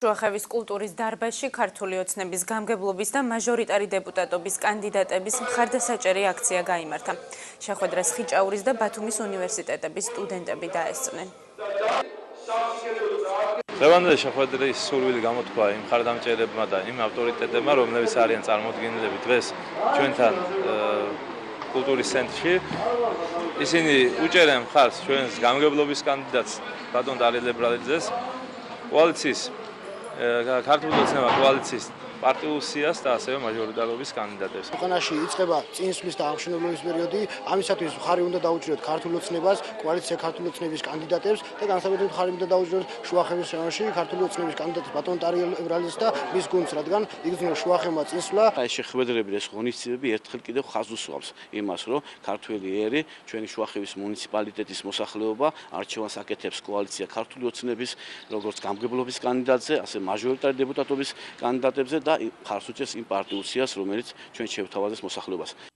შუახევის კულტურის დარბაზში ქართული ოცნების გამგებლობის და მაჟორიტარი დეპუტატობის კანდიდატების მხარდასაჭერი აქცია გაიმართა. შეხვედრას ხიჭაურის და ბათუმის უნივერსიტეტების სტუდენტები დაესწრნენ. დღევანდელი შეხვედრის სურვილი გამოთქვა იმ მხარდამჭერებმა და იმ ავტორიტეტებმა, რომლებიც არიან წარმოდგენილები დღეს ჩვენთან კულტურის ცენტრში. ისინი უჭერენ მხარს ჩვენს გამგებლობის კანდიდატს ბატონ ტარიელ ებრალიძეს, კოალიციის ქართული ოცნება კოალიციის პარტიულ სიას და ასევე მაჟორიტარობის კანდიდატებს. ქვეყანაში იწყება წინსვლის და აღმშენებლობის პერიოდი, ამისათვის მხარი უნდა დაუჭიროთ ქართული ოცნებას, კოალიცია ქართული ოცნების კანდიდატებს და განსაკუთრებით მხარი უნდა დაუჭიროთ შუახევის რაიონში ქართული ოცნების კანდიდატებს ბატონ ტარიელ ებრალიძეს და მის გუნდს, რადგან იგრძნო შუახევმა წინსვლა. ეს შეხვედრები, ეს ღონისძიებები ერთხელ კიდევ ხაზს უსვამს იმას, რომ ქართველი ერი, ჩვენი შუახევის მუნიციპალიტეტის მოსახლეობა არჩევანს აკეთებს კოალიცია ქართული ოცნების, როგორც გამგებლობის კანდიდატზე, ასე მაჟორიტარი დეპუტატობის კანდიდატებზე და ხარს უჭერს იმ პარტიულ სიას, რომელიც ჩვენ შევთავაზეს მოსახლეობას.